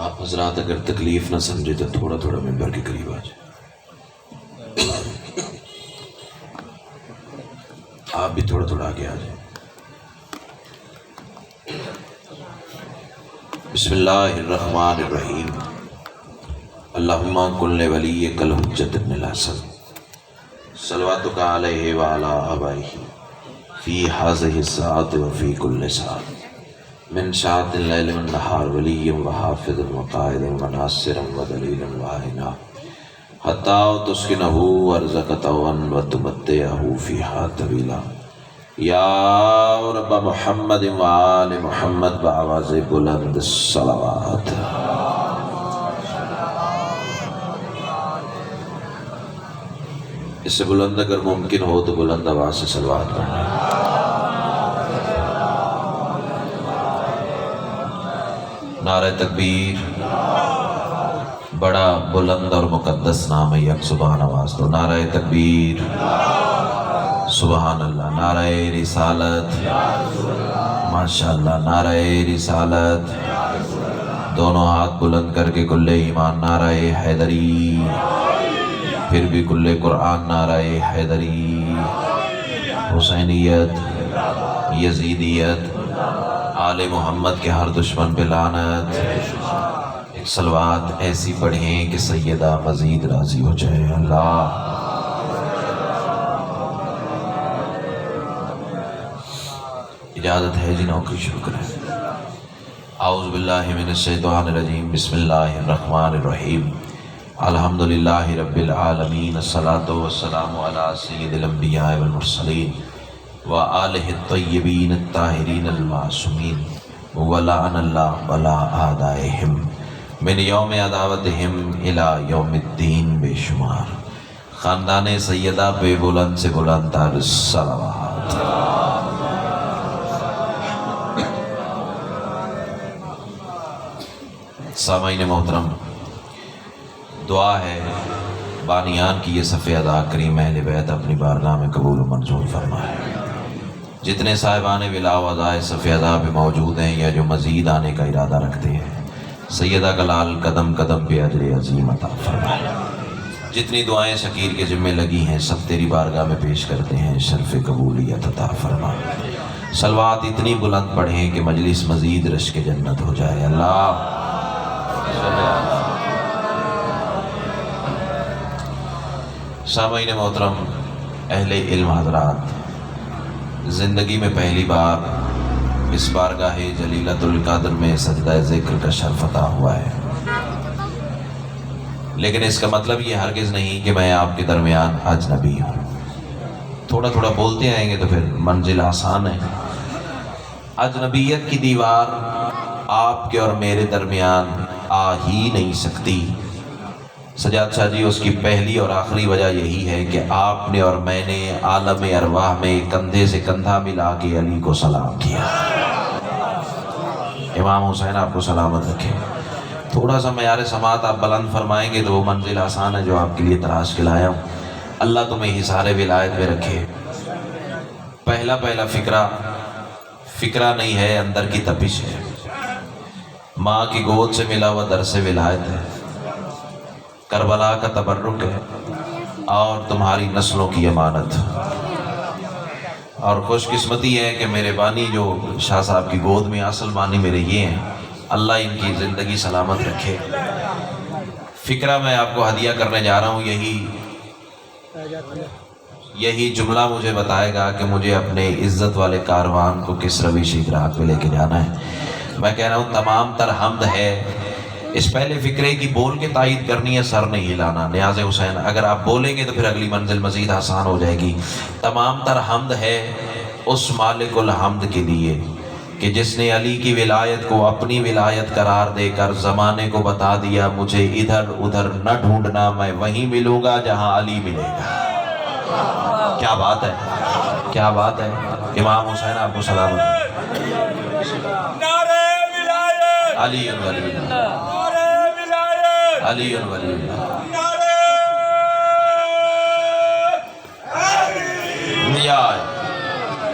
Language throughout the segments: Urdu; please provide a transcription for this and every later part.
آپ حضرات اگر تکلیف نہ سمجھے تو تھوڑا تھوڑا ممبر کے قریب آ جائیں. آپ بھی تھوڑا تھوڑا آگے آ جائیں. بسم اللہ الرحمن الرحیم. اللہم کن لولیک الحجۃ ابن الحسن صلواتک علیہ وعلی آبائہ فی ہذہ الساعۃ وفی کل ساعۃ من ساعۃ اللیل والنہار ولیا وحافظا وقائدا وناصرا ودلیلا وعینا حتی تسکنہ ارضک طوعا وتمتعہ فیہا طویلا. یا رب محمد وآل محمد بآواز بلند الصلوات. اس سے بلند اگر ممکن ہو تو بلند آواز سے صلوات پڑھنا. نعرہ تکبیر. بڑا بلند اور مقدس نام ہے یک سبحان آواز دو. نعرہ تکبیر. سبحان اللہ. نعرہ رسالت. ماشاءاللہ. نعرہ رسالت. دونوں ہاتھ بلند کر کے کل ایمان. نعرہ حیدری. پھر بھی کل قرآن. نعرہ حیدری. حسینیت. یزیدیت. آل محمد کے ہر دشمن پہ لعنت. ایک صلوات ایسی پڑھیں کہ سیدہ مزید راضی ہو جائے. اللہ. اجازت ہے جی نوکری شروع کریں. اعوذ باللہ من الشیطان الرجیم. بسم اللہ الرحمن الرحیم. الحمدللہ رب العالمین. الصلاۃ والسلام علی سید الانبیاء والمرسلین وآلہ الطیبین الطاہرین المعصومین ولعن اللہ علی اعدائہم من یوم عداوتہم الی یوم الدین. بے شمار خاندان سیدہ پہ بلند سے بلند تر صلوات. سامعین محترم، دعا ہے بانیان کی یہ صفِ ادا کریم اہل بیت اپنی بارگاہ میں قبول و منظور فرمائے. جتنے صاحبان ولا و ادائے صفِ ادا پہ موجود ہیں یا جو مزید آنے کا ارادہ رکھتے ہیں، سیدہ کا لال قدم قدم پہ اجر عظیم عطا فرمائے. جتنی دعائیں شکیر کے ذمے لگی ہیں سب تیری بارگاہ میں پیش کرتے ہیں، شرف قبولیت عطا فرمائے. صلوات اتنی بلند پڑھیں کہ مجلس مزید رشک جنت ہو جائے. اللہ. سامعین محترم، اہل علم حضرات، زندگی میں پہلی بار اس بارگاہ جلیلۃ القدر میں سجدہ ذکر کا شرف عطا ہوا ہے. لیکن اس کا مطلب یہ ہرگز نہیں کہ میں آپ کے درمیان اجنبی ہوں. تھوڑا تھوڑا بولتے آئیں گے تو پھر منزل آسان ہے. اجنبیت کی دیوار آپ کے اور میرے درمیان آ ہی نہیں سکتی. سجاد شاہ جی، اس کی پہلی اور آخری وجہ یہی ہے کہ آپ نے اور میں نے عالم ارواح میں کندھے سے کندھا ملا کے علی کو سلام کیا. امام حسین آپ کو سلامت رکھے. تھوڑا سا معیار سماعت آپ بلند فرمائیں گے تو وہ منزل آسان ہے جو آپ کے لیے تراش کے لایا ہوں. اللہ تمہیں حصار ولایت میں رکھے. پہلا فکرہ نہیں ہے، اندر کی تپش ہے. ماں کی گود سے ملا ہوا درس ولایت ہے، کربلا کا تبرک ہے اور تمہاری نسلوں کی امانت. اور خوش قسمتی ہے کہ میرے بانی جو شاہ صاحب کی گود میں اصل بانی میرے یہ ہیں. اللہ ان کی زندگی سلامت رکھے. فکرہ میں آپ کو ہدیہ کرنے جا رہا ہوں. یہی جملہ مجھے بتائے گا کہ مجھے اپنے عزت والے کاروان کو کس روش ادراک میں لے کے جانا ہے. میں کہہ رہا ہوں تمام تر حمد ہے. اس پہلے فکرے کی بول کے تائید کرنی ہے، سر نہیں ہلانا. نیاز حسین اگر آپ بولیں گے تو پھر اگلی منزل مزید آسان ہو جائے گی. تمام تر حمد ہے اس مالک الحمد کے لیے کہ جس نے علی کی ولایت کو اپنی ولایت قرار دے کر زمانے کو بتا دیا مجھے ادھر ادھر نہ ڈھونڈنا، میں وہیں ملوں گا جہاں علی ملے گا. کیا بات ہے، کیا بات ہے. امام حسین آپ کو سلامت. علی ولی اللہ، علی ولی اللہ.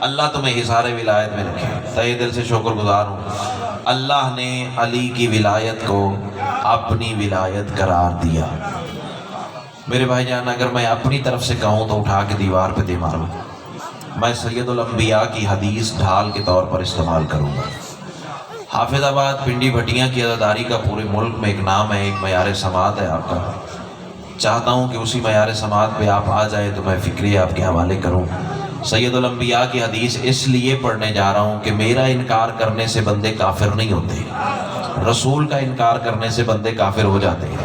اللہ تمہیں حصار ولایت میں رکھے. تہہ دل سے شکر گزار ہوں. اللہ نے علی کی ولایت کو اپنی ولایت قرار دیا۔ میرے بھائی جان، اگر میں اپنی طرف سے کہوں تو اٹھا کے دیوار پہ دے ماروں، میں سید الانبیاء کی حدیث ڈھال کے طور پر استعمال کروں گا۔ حافظ آباد پنڈی بھٹیاں کی عزاداری کا پورے ملک میں ایک نام ہے، ایک معیار سماعت ہے آپ کا۔ چاہتا ہوں کہ اسی معیار سماعت پہ آپ آ جائیں تو میں فکری آپ کے حوالے کروں۔ سید الانبیاء کی حدیث اس لیے پڑھنے جا رہا ہوں کہ میرا انکار کرنے سے بندے کافر نہیں ہوتے، رسول کا انکار کرنے سے بندے کافر ہو جاتے ہیں۔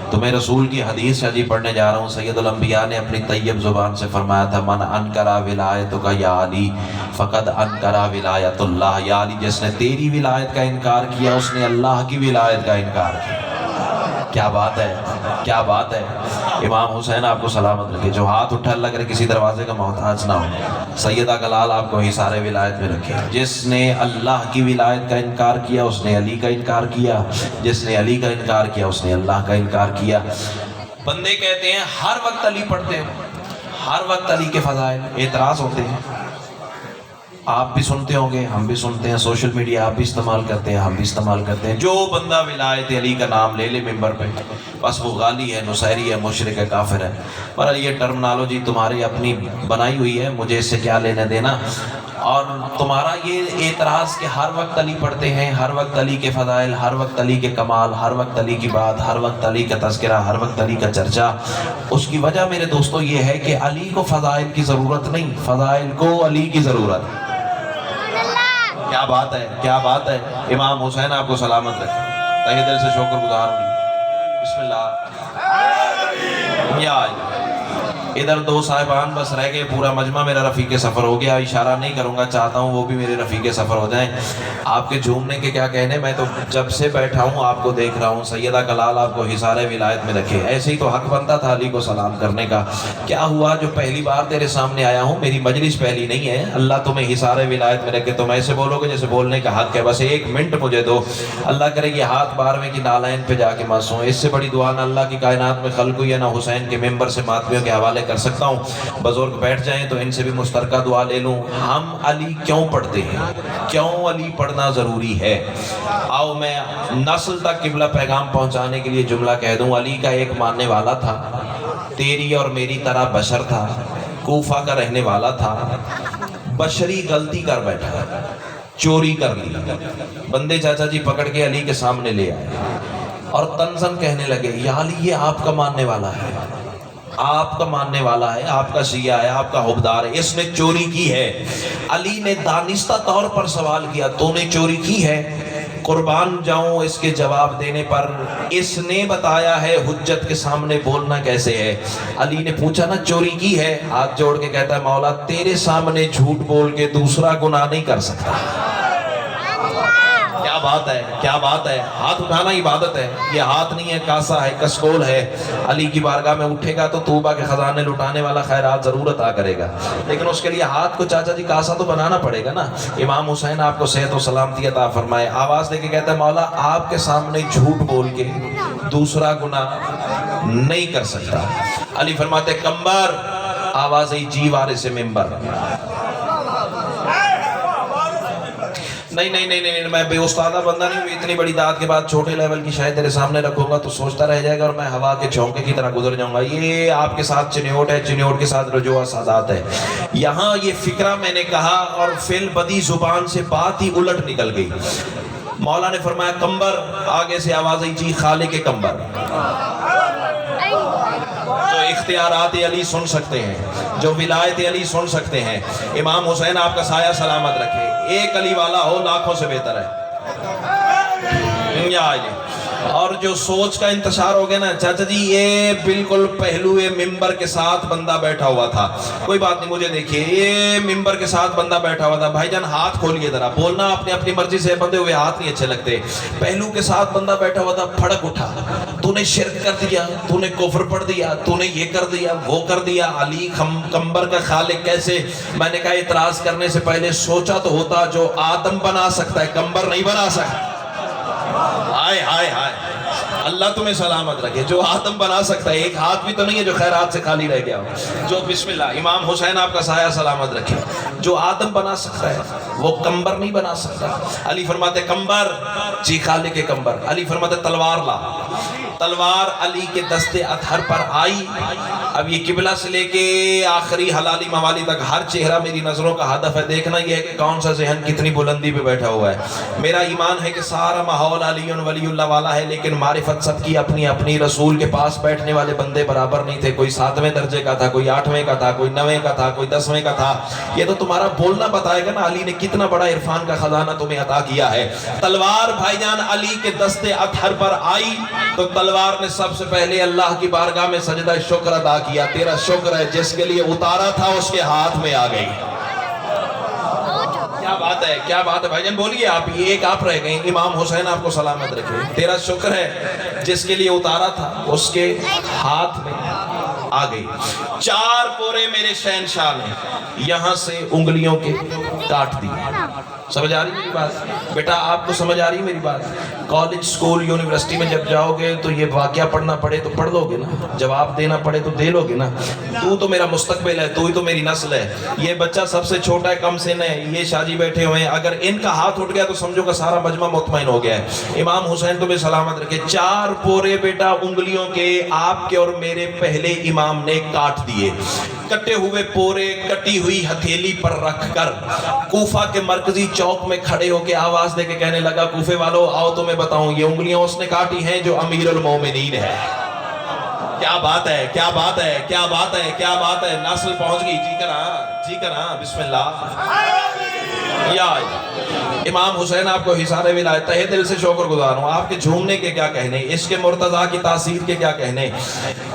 تو میں رسول کی حدیث شاجی پڑھنے جا رہا ہوں۔ سید الانبیاء نے اپنی طیب زبان سے فرمایا تھا، من انکرا ولایتک یا علی فقد انکرا ولایت اللہ، یا علی جس نے تیری ولایت کا انکار کیا اس نے اللہ کی ولایت کا انکار کیا۔ کیا بات ہے، کیا بات ہے۔ امام حسین آپ کو سلامت رکھے، جو ہاتھ اٹھا اللہ کرے کسی دروازے کا محتاج نہ ہو۔ سیدہ کلال آپ کو حصار ولایت میں رکھے۔ جس نے اللہ کی ولایت کا انکار کیا اس نے علی کا انکار کیا، جس نے علی کا انکار کیا اس نے اللہ کا انکار کیا۔ بندے کہتے ہیں ہر وقت علی پڑھتے ہیں، ہر وقت علی کے فضائل، اعتراض ہوتے ہیں۔ آپ بھی سنتے ہوں گے، ہم بھی سنتے ہیں، سوشل میڈیا آپ بھی استعمال کرتے ہیں، ہم بھی استعمال کرتے ہیں۔ جو بندہ ولایت علی کا نام لے لے ممبر پہ، بس وہ غالی ہے، نصیری ہے، مشرک ہے، کافر ہے۔ پر یہ ٹرمنالوجی تمہاری اپنی بنائی ہوئی ہے، مجھے اس سے کیا لینا دینا۔ اور تمہارا یہ اعتراض کہ ہر وقت علی پڑھتے ہیں، ہر وقت علی کے فضائل، ہر وقت علی کے کمال، ہر وقت علی کی بات، ہر وقت علی کا تذکرہ، ہر وقت علی کا چرچا، اس کی وجہ میرے دوستو یہ ہے کہ علی کو فضائل کی ضرورت نہیں، فضائل کو علی کی ضرورت ہے۔ کیا بات ہے، کیا بات ہے۔ امام حسین آپ کو سلامت رکھے، تہہ دل سے شکر گزار ہوں۔ بسم اللہ۔ یا ادھر دو صاحبان بس رہ گئے، پورا مجمع میرا رفیق سفر ہو گیا۔ اشارہ نہیں کروں گا، چاہتا ہوں وہ بھی میرے رفیق سفر ہو جائیں۔ آپ کے جھومنے کے کیا کہنے، میں تو جب سے بیٹھا ہوں آپ کو دیکھ رہا ہوں۔ سیدہ کلال آپ کو حصار ولایت میں رکھے، ایسے ہی تو حق بنتا تھا علی کو سلام کرنے کا۔ کیا ہوا جو پہلی بار تیرے سامنے آیا ہوں، میری مجلس پہلی نہیں ہے، اللہ تمہیں حصار ولایت میں رکھے، تم ایسے بولو گے جیسے بولنے کا حق ہے۔ بس ایک منٹ مجھے دو، اللہ کرے یہ ہاتھ 12ویں کی نالین پہ جا کے ماسوں، اس سے بڑی دعا نہ اللہ کی کائنات میں خلق ہوئی ہے، نہ حسین کے ممبر سے ماتمیوں کے حوالے کر سکتا ہوں۔ بزرگ بیٹھ جائیں تو ان سے بھی مشترکہ دعا لے لوں۔ ہم علی کیوں پڑھتے ہیں، کیوں علی پڑھنا ضروری ہے؟ آؤ میں نسل تک قبلہ پیغام پہنچانے کے لیے جملہ کہہ دوں۔ علی کا ایک ماننے والا تھا، تیری اور میری طرح بشر تھا، کوفہ کا رہنے والا تھا، بشری غلطی کر بیٹھا، چوری کر لی۔ بندے چاچا جی پکڑ کے علی کے سامنے لے آئے اور تنزن کہنے لگے، یا علی یہ آپ کا ماننے والا ہے، آپ کا ماننے والا ہے، آپ کا شیعہ ہے، آپ کا حبدار ہے، اس نے چوری کی ہے۔ علی نے دانستہ طور پر سوال کیا، تو نے چوری کی ہے؟ قربان جاؤں اس کے جواب دینے پر، اس نے بتایا ہے حجت کے سامنے بولنا کیسے ہے۔ علی نے پوچھا نا چوری کی ہے، ہاتھ جوڑ کے کہتا ہے مولا تیرے سامنے جھوٹ بول کے دوسرا گناہ نہیں کر سکتا۔ کیا بات ہے، کیا بات ہے۔ ہاتھ اٹھانا عبادت ہے، یہ ہاتھ نہیں ہے، کاسا ہے، کسکول ہے۔ علی کی بارگاہ میں اٹھے گا تو توبہ کے خزانے لٹانے والا خیرات ضرور عطا کرے گا، لیکن اس کے لیے ہاتھ کو چاچا جی کاسا تو بنانا پڑے گا نا۔ امام حسین آپ کو صحت و سلامتی عطا فرمائے، آواز دے کے کہتا ہے مولا آپ کے سامنے جھوٹ بول کے دوسرا گناہ نہیں کر سکتا۔ علی فرماتے کمبر، آواز جی وارث ممبر، نہیں نہیں نہیں نہیں، میں بے استادہ بندہ نہیں ہوں، اتنی بڑی داد کے بعد چھوٹے لیول کی شاید تیرے سامنے رکھوں گا تو سوچتا رہ جائے گا اور میں ہوا کے جھونکے کی طرح گزر جاؤں گا۔ یہ آپ کے ساتھ چنیوٹ ہے، چنیوٹ کے ساتھ رجوع سادات ہے۔ یہاں یہ فکرہ میں نے کہا اور فعل بدی زبان سے بات ہی الٹ نکل گئی۔ مولا نے فرمایا کمبر، آگے سے آواز آئی جی خالق کمبر۔ جو اختیارات علی سن سکتے ہیں، جو ولایت علی سن سکتے ہیں، امام حسین آپ کا سایہ سلامت رکھے۔ ایک علی والا ہو لاکھوں سے بہتر ہے۔ اور جو سوچ کا انتشار ہو گیا نا چاچا جی، یہ بالکل پہلو ممبر کے ساتھ بندہ بیٹھا ہوا تھا، کوئی بات نہیں مجھے دیکھیے، یہ ممبر کے ساتھ بندہ بیٹھا ہوا تھا، بھائی جان ہاتھ کھولیے ذرا، بولنا اپنی اپنی مرضی سے، بندے ہوئے ہاتھ نہیں اچھے لگتے۔ پہلو کے ساتھ بندہ بیٹھا ہوا تھا، پھڑک اٹھا، تو نے شرک کر دیا، تو نے کفر پڑھ دیا، تو نے یہ کر دیا، وہ کر دیا، علی کمبر کا خالق کیسے؟ میں نے کہا اعتراض کرنے سے پہلے سوچا تو ہوتا، جو آدم بنا سکتا ہے کمبر نہیں بنا سکتا۔ ہائے ہائے ہائے، اللہ تمہیں سلامت رکھے. جو آدم بنا سکتا ہے, ایک ہاتھ بھی تو نہیں ہے جو خیرات سے خالی رہ گیا ہو. جو بسم اللہ, امام حسین آپ کا سایہ سلامت رکھے. جو آدم بنا سکتا ہے وہ کمبر نہیں بنا سکتا. علی فرماتے کمبر, جی خالق کمبر. علی فرماتے تلوار لا. تلوار علی کے دستے اطہر پر آئی. اب یہ قبلہ سے لے کے آخری حلالی موالی تک ہر چہرہ میری نظروں کا ہدف ہے. دیکھنا یہ ہے کہ کون سا ذہن کتنی بلندی پہ بیٹھا ہوا ہے. میرا ایمان ہے کہ سارا ماحول علی ولی اللہ والا ہے, لیکن معرفت سب کی اپنی اپنی. رسول کے پاس بیٹھنے والے بندے برابر نہیں تھے. کوئی 7ویں درجے کا تھا, کوئی 8ویں کا تھا, کوئی 9ویں کا تھا, کوئی 10ویں کا تھا. یہ تو تمہارا بولنا بتائے گا نا علی نے کتنا بڑا عرفان کا خزانہ تمہیں عطا کیا ہے. تلوار بھائی جان علی کے دستے اطہر پر آئی تو تلوار نے سب سے پہلے اللہ کی بارگاہ میں سجدہ شکر ادا کیا. تیرا شکر ہے جس کے لیے اتارا تھا اس کے ہاتھ میں آ گئی. کیا بات ہے, کیا بات ہے بھائی جان, بولیے آپ. یہ ایک آپ رہ گئے. امام حسین آپ کو سلامت رکھے. تیرا شکر ہے جس کے لیے اتارا تھا اس کے ہاتھ میں آ گئی. 4 پورے میرے شہنشاہ نے یہاں سے انگلیوں کے کاٹ دی. سمجھ آ رہی میری بات بیٹا؟ آپ کو سمجھ آ رہی میری بات؟ کالج سکول یونیورسٹی میں جب جاؤ گے تو یہ واقعہ پڑھنا پڑے تو پڑھ لو گے نا, جواب دینا پڑے تو دے لو گے نا. تو میرا مستقبل ہے, تو ہی تو میری نسل ہے. یہ بچہ سب سے چھوٹا ہے, کم سن ہے, یہ شاجی بیٹھے ہوئے ہیں. اگر ان کا ہاتھ اٹھ گیا تو سمجھو کہ سارا مجمع مطمئن ہو گیا ہے. امام حسین تمہیں سلامت رکھے. 4 پورے بیٹا انگلیوں کے آپ کے اور میرے پہلے امام نے کاٹ دیے. کٹے ہوئے پورے کٹی ہوئی ہتھیلی پر رکھ کر کوفہ کے مرکزی چوک میں کھڑے ہو کے آواز دے کے کہنے لگا, کوفے والو آؤ تمہیں بتاؤں یہ انگلیاں اس نے کاٹی ہیں جو امیر المومنین ہے. کیا بات ہے, کیا بات ہے, کیا بات ہے, کیا بات ہے. نسل پہنچ گئی. جی کرا, جی کرا, بسم اللہ. یا امام حسین آپ کو حصار ولایت. تہہ دل سے شکر گزار ہوں. آپ کے جھومنے کے کیا کہنے, عشق مرتضیٰ کی تاثیر کے کیا کہنے.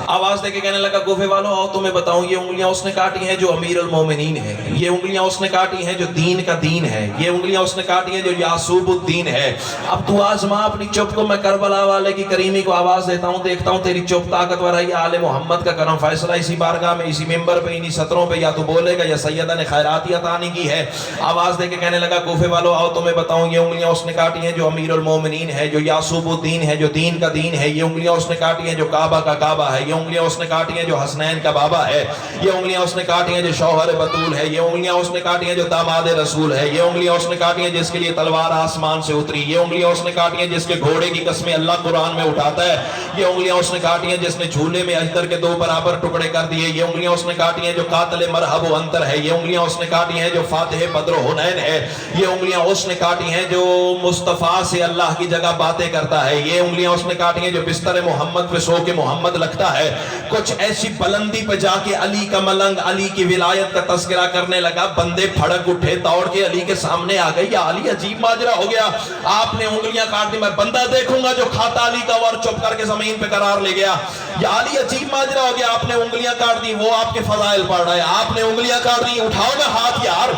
آواز دے کے کہنے لگا, کوفے والوں آؤ تمہیں بتاؤں یہ انگلیاں اس نے کاٹی ہیں جو امیر المومنین ہے. یہ انگلیاں اس نے کاٹی ہیں جو دین کا دین ہے. یہ انگلیاں اس نے کاٹی ہیں جو یعصوب الدین ہے. اب تو آزما اپنی چپ کو. میں کربلا والے کی کریمی کو آواز دیتا ہوں, دیکھتا ہوں تیری چپ طاقتور ہے یا آل محمد کا کرم. فیصلہ اسی بارگاہ میں, اسی ممبر پہ, انہی سطروں پہ یا تو بولے گا یا سیدہ نے خیراتی عطا نہیں کی ہے. آواز دے کے کہنے لگا, کوفے والو آؤ تمہیں بتاؤں یہ انگلیاں اس نے کاٹی ہیں جو امیر المومنین ہے, جو یعصوب الدین ہے, جو دین کا دین ہے. یہ انگلیاں اس نے کاٹی ہیں جو کعبہ کا کعبہ ہے. یہ انگلیاں اس نے کاٹی ہیں جو حسنین کا بابا ہے. یہ انگلیاں اس نے کاٹی ہیں جو شوہر بطول ہے. یہ انگلیاں اس نے کاٹی ہیں جو داماد رسول ہے. یہ انگلیاں اس نے کاٹی ہیں جس کے لیے تلوار آسمان سے اتری. یہ انگلیاں اس نے کاٹی ہیں جس کے گھوڑے کی قسمیں اللہ قرآن میں اٹھاتا ہے. یہ انگلیاں اس نے کاٹی ہیں جس نے جھولے میں اجدر کے 2 برابر ٹکڑے کر دیے. یہ انگلیاں اس نے کاٹی ہیں جو قاتل مرحب و انتر ہے. یہ انگلیاں اس نے کاٹی ہیں جو فاتح بدر و حنین ہے. یہ انگلیاں اس نے کاٹی ہیں جو مصطفیٰ سے اللہ کی جگہ باتیں کرتا ہے. یہ انگلیاں اس نے کاٹی ہیں جو بستر محمد پہ سو کے محمد لگتا ہے. کچھ ایسی بلندی پہ جا کے علی کا ملنگ, علی کی ولایت کا تذکرہ کرنے لگا. بندے پھڑک اٹھے, دوڑ کے علی کے سامنے آ گئی. یا علی عجیب ماجرا ہو گیا, آپ نے انگلیاں کاٹ دی. میں بندہ دیکھوں گا جو کھاتا علی کا اور چپ کر کے زمین پہ قرار لے گیا. یا علی عجیب ماجرا ہو گیا, آپ نے انگلیاں کاٹ دی, وہ آپ کے فضائل پڑھ رہا ہے. آپ نے انگلیاں کاٹ دی, اٹھاؤ نا ہاتھ یار.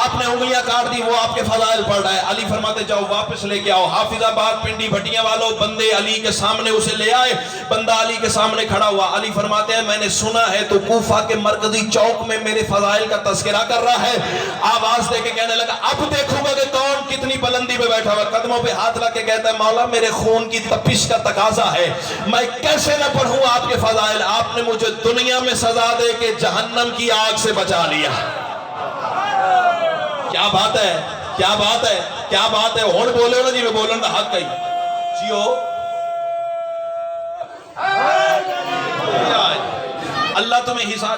آپ نے انگلیاں کاٹ دی, وہ آپ کے فضائل پڑھ رہا ہے. علی فرماتے جاؤ واپس لے کے آؤ. حافظ آباد پنڈی بھٹیاں والوں بندے علی کے سامنے اسے لے آئے. بندہ علی کے سامنے کھڑا ہوا. علی فرماتے ہیں میں نے سنا ہے تو کوفہ کے مرکزی چوک میں میرے فضائل کا تذکرہ کر رہا ہے. آواز دے کے کہنے لگا, اب دیکھوں گا کہ کون کتنی بلندی پہ بیٹھا ہوا. قدموں پہ ہاتھ رکھ کے کہتا ہے, مولا میرے خون کی تپش کا تقاضا ہے, میں کیسے نہ پڑھوں آپ کے فضائل. آپ نے مجھے دنیا میں سزا دے کے جہنم کی آگ سے بچا لیا. کیا بات ہے, کیا بات ہے, کیا بات ہے. ہون بولے ہو نا جی, میں بولن دا حق کئی جیو. اللہ تمہیں حساب.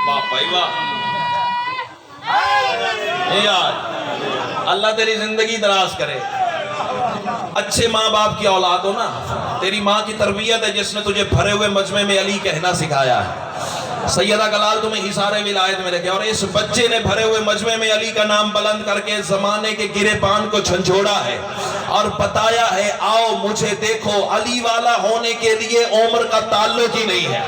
واہ بھائی واہ. اللہ تیری زندگی دراز کرے. اچھے ماں باپ کی اولاد ہو نا. تیری ماں کی تربیت ہے جس نے تجھے بھرے ہوئے مجمع میں علی کہنا سکھایا ہے. سیدہ گلال تمہیں حصار ولایت میں رکھے. اور اس بچے نے بھرے ہوئے مجمع میں علی کا نام بلند کر کے زمانے کے گرے پان کو جھنجھوڑا ہے اور بتایا ہے, آؤ مجھے دیکھو, علی والا ہونے کے لیے عمر کا تعلق ہی نہیں ہے.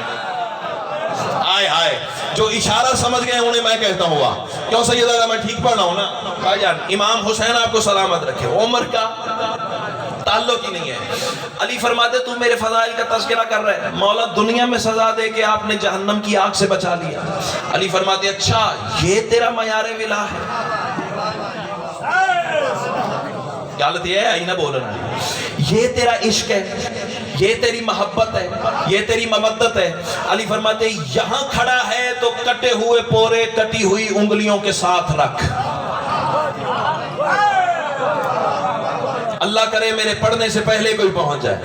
آئے آئے, جو اشارہ سمجھ گئے انہیں میں کہتا ہوا. کیوں سیدہ, میں ٹھیک پڑھ رہا ہوں نا بھائی جان؟ امام حسین آپ کو سلامت رکھے, عمر کا تعلق ہی نہیں ہے. علی فرماتے تو میرے فضائل کا تذکرہ کر رہے ہیں, مولا دنیا میں سزا دے کے آپ نے جہنم کی آگ سے بچا لیا. علی فرماتے اچھا یہ تیرا معیار ولا ہے. گل تے ہے ہی نہ بولنا. یہ تیرا عشق ہے, یہ تیری محبت ہے, یہ تیری مودت ہے. علی فرماتے یہاں کھڑا ہے تو کٹے ہوئے پورے کٹی ہوئی انگلیوں کے ساتھ رکھ. اللہ کرے میرے پڑھنے سے پہلے کوئی پہنچ جائے.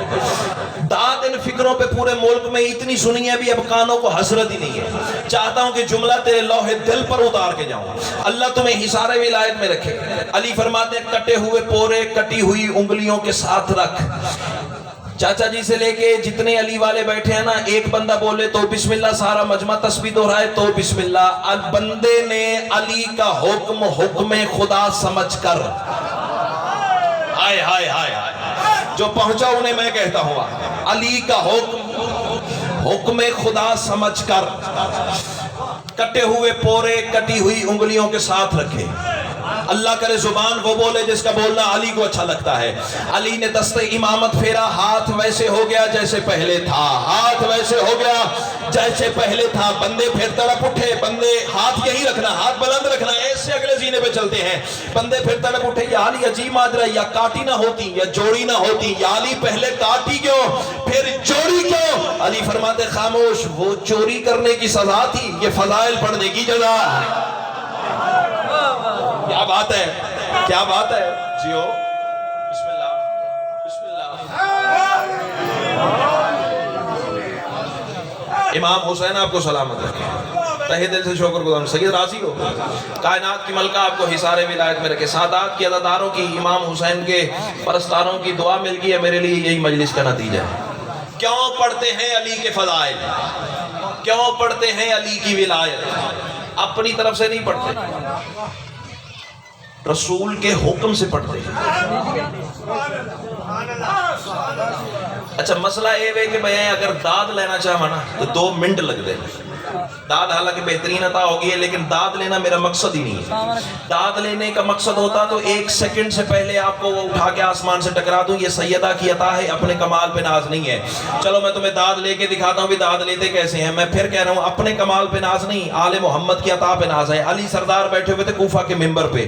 داد ان فکروں پہ پورے ملک میں اتنی سنی ہے بھی اب کانوں کو حسرت ہی نہیں ہے. چاہتا ہوں کہ جملہ تیرے لوح دل پر اتار کے جاؤں. اللہ تمہیں حصار ولایت میں رکھے. علی فرماتے ہیں کٹے ہوئے پورے کٹی ہوئی انگلیوں کے ساتھ رکھ. چاچا جی سے لے کے جتنے علی والے بیٹھے ہیں نا, ایک بندہ بولے تو بسم اللہ, سارا مجمع تسبیح دہرائے تو بسم اللہ. بندے نے علی کا حکم حکم خدا سمجھ کر, ہائے ہائے ہائے ہائے, جو پہنچا انہیں میں کہتا ہوں, علی کا حکم حکم خدا سمجھ کر کٹے ہوئے پورے کٹی ہوئی انگلیوں کے ساتھ رکھے. اللہ کرے زبان وہ بولے جس کا بولنا علی کو اچھا لگتا ہے. علی نے دست امامت پھیرا, ہاتھ ویسے ہو گیا جیسے پہلے تھا, ہاتھ ویسے ہو گیا جیسے پہلے تھا. بندے پھر تڑپ اٹھے, بندے ہاتھ یہی رکھنا, ہاتھ بلند رکھنا, ایسے اگلے سینے پہ چلتے ہیں. بندے پھر تڑپ اٹھے, یا علی عجیب ماجرا, یا کاٹی نہ ہوتی یا جوڑی نہ ہوتی. یا علی پہلے کاٹی کیوں پھر جوڑی کیوں؟ علی فرماتے خاموش, وہ چوری کرنے کی سزا تھی, یہ فضائل پڑھنے کی جزا ہے. کیا بات ہے, کیا بات ہے. جیو بسم اللہ بسم اللہ. امام حسین آپ کو سلامت رکھے, تہہ دل سے شکر گزار. سید راضی ہو, کائنات کی ملکہ آپ کو حصار ولایت میں رکھے. سادات کی عزاداروں کی, امام حسین کے پرستاروں کی دعا مل گئی ہے, میرے لیے یہی مجلس کا نتیجہ ہے. کیوں پڑھتے ہیں علی کے فضائل, کیوں پڑھتے ہیں علی کی ولایت؟ اپنی طرف سے نہیں پڑھتے, رسول کے حکم سے پڑھتے ہیں. اچھا مسئلہ یہ ہے کہ میں اگر داد لینا چاہوں نا تو 2 منٹ لگ دے. داد حالانکہ بہترین عطا ہوگی ہے, لیکن داد لینا میرا مقصد ہی نہیں ہے. داد لینے کا مقصد ہوتا تو 1 سیکنڈ سے پہلے آپ کو وہ اٹھا کے آسمان سے ٹکرا دوں. یہ سیدہ کی عطا ہے, اپنے کمال پہ ناز نہیں ہے. چلو میں تمہیں داد لے کے دکھاتا ہوں بھی داد لیتے کیسے ہیں. میں پھر کہہ رہا ہوں, اپنے کمال پہ ناز نہیں, آل محمد کی عطا پہ ناز ہے. علی سردار بیٹھے ہوئے تھے کوفہ کے منبر پہ,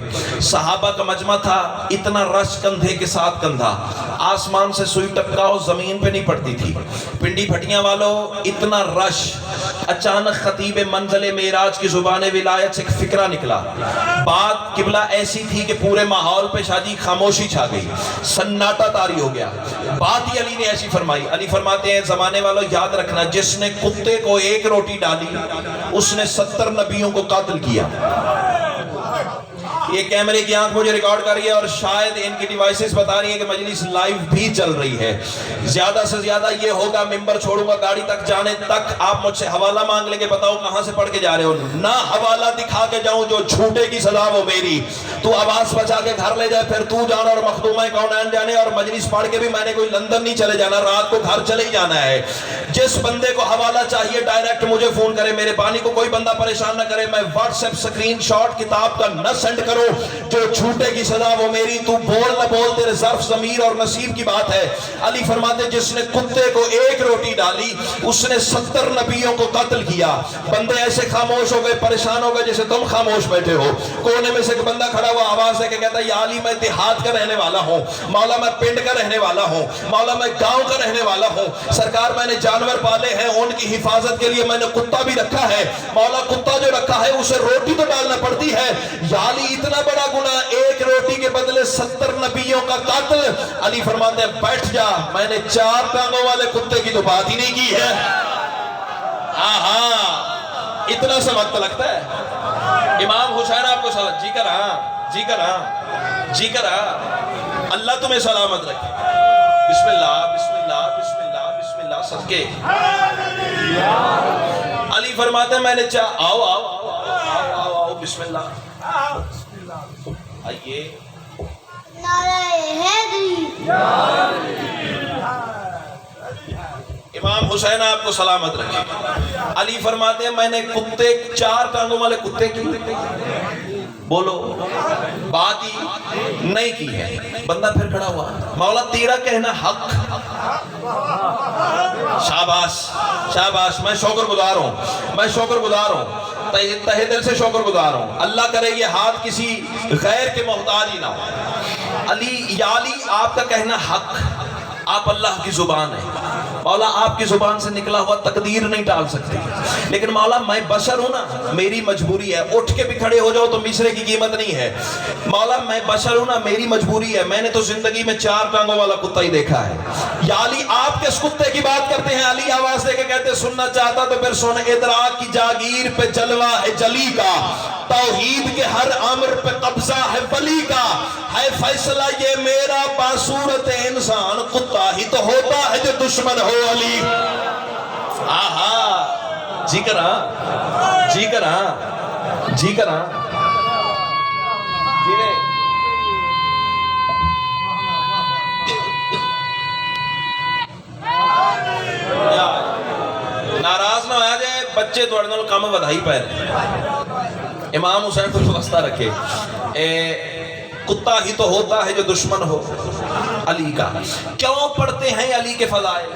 صحابہ کا مجمع تھا, اتنا رش کندھے کے ساتھ کندھا, آسمان سے سوئی ٹپکاؤ زمین پہ نہیں پڑتی تھی. پنڈی پھٹیاں والوں اتنا رش. اچانک خطیب منزل معراج کی زبان ولایت سے ایک فکرہ نکلا. بات قبلہ ایسی تھی کہ پورے ماحول پہ شاجی خاموشی چھا گئی, سناٹا طاری ہو گیا. بات ہی علی نے ایسی فرمائی. علی فرماتے ہیں زمانے والوں یاد رکھنا, جس نے کتے کو 1 روٹی ڈالی اس نے 70 نبیوں کو قتل کیا. یہ کیمرے کی آنکھ مجھے ریکارڈ کر رہی ہے اور شاید ان کی ڈیوائسز بتا رہی ہیں کہ مجلس لائیو بھی چل رہی ہے. زیادہ سے زیادہ یہ ہوگا, ممبر چھوڑوں گا گاڑی تک جانے تک آپ مجھ سے حوالہ مانگ لیں گے, بتاؤ کہاں سے پڑھ کے جا رہے ہو. نہ حوالہ دکھا کے جاؤں, جو جھوٹے کی سزا وہ میری. تو آواز بچا کے گھر لے جائے, پھر تو جانا اور مخدومہ کونین جانے. اور مجلس پڑھ کے بھی میں نے کوئی لندن نہیں چلے جانا, رات کو گھر چلے ہی جانا ہے. جس بندے کو حوالہ چاہیے ڈائریکٹ مجھے فون کرے, میرے بانی کو کوئی بندہ پریشان نہ کرے. میں واٹس ایپ سکرین شاٹ کتاب کا نہ سینڈ کرو, جو جھوٹے کی سزا وہ میری. تو بول نہ بول, تیرے ظرف ضمیر اور نصیب کی بات ہے. علی فرماتے جس نے کتے کو 1 روٹی ڈالی اس نے 70 نبیوں کو قتل کیا. بندے ایسے خاموش ہو گئے, پریشان ہو گئے جیسے تم خاموش بیٹھے ہو. کونے میں سے ایک بندہ کھڑا ہوا آواز ہے کہ کہتا ہے یا علی میں دیہات کا رہنے والا ہوں, مولا میں پنڈ کا رہنے والا ہوں, مولا میں گاؤں کا رہنے والا ہوں. سرکار میں نے جانور پالے ہیں, ان کی حفاظت کے لیے میں نے کتا بھی رکھا ہے. مولا کتا جو رکھا ہے اسے روٹی تو ڈالنا پڑتی ہے. یا علی اتنا بڑا گناہ, 1 روٹی کے بدلے 70 نبیوں کا قتل. علی فرماتے ہیں بیٹھ جا, میں نے 4 ٹانگوں والے کتے کی تو بات ہی نہیں کی ہے. ہاں اتنا سا وقت لگتا ہے. امام حسین آپ کو سلام, جی کر ہاں, جی کر ہاں, جی کر ہاں. اللہ تمہیں سلامت رکھے. بسم اللہ بسم اللہ بسم اللہ بسم اللہ صدقے. علی فرماتے ہیں میں نے آؤ آؤ آؤ آؤ آؤ بسم اللہ آئیے. امام حسین آپ کو سلامت رکھے. علی فرماتے ہیں میں نے کتے 4 ٹانگوں والے کتے کی بولو بات ہی نہیں کی ہے. بندہ پھر کھڑا ہوا, مولا تیرا کہنا حق. شاباش شاباش, میں شکر گزار ہوں, میں شکر گزار ہوں. تہہ دل سے شکر گزار ہوں، اللہ کرے یہ ہاتھ کسی غیر کے محتاج ہی نہ ہو۔ علی یا علی آپ کا کہنا حق، آپ اللہ کی زبان ہے، مولا آپ کی زبان سے نکلا ہوا تقدیر نہیں ٹال سکتے، لیکن مولا میں بشر ہوں نا، میری مجبوری ہے، اٹھ کے بھی کھڑے ہو جاؤ تو مصرے کی قیمت نہیں ہے۔ مولا میں بشر ہوں نا، میری مجبوری ہے، میں نے تو زندگی میں 4 ٹانگوں والا کتا ہی دیکھا ہے۔ یا علی آپ کس کتے کی بات کرتے ہیں؟ علی آواز دے کے کہتے سننا چاہتا تو پھر سن، ادراک کی جاگیر پہ جلوہ ہے جلی کا، توحید کے ہر امر پہ قبضہ ہے ولی کا، ہے فیصلہ یہ میرا باصورت انسان، کتا ہی تو ہوتا ہے جو دشمن ہو علی۔ آہا جی کراں جی کراں جی کراں جی نے ناراض نہ ہویا جائے بچے توڑ نال کام ودھائی پہ رہے۔ امام حسین کو واسطہ رکھے، کتا ہی تو ہوتا ہے جو دشمن ہو علی کا۔ کیوں پڑھتے ہیں علی کے فضائل،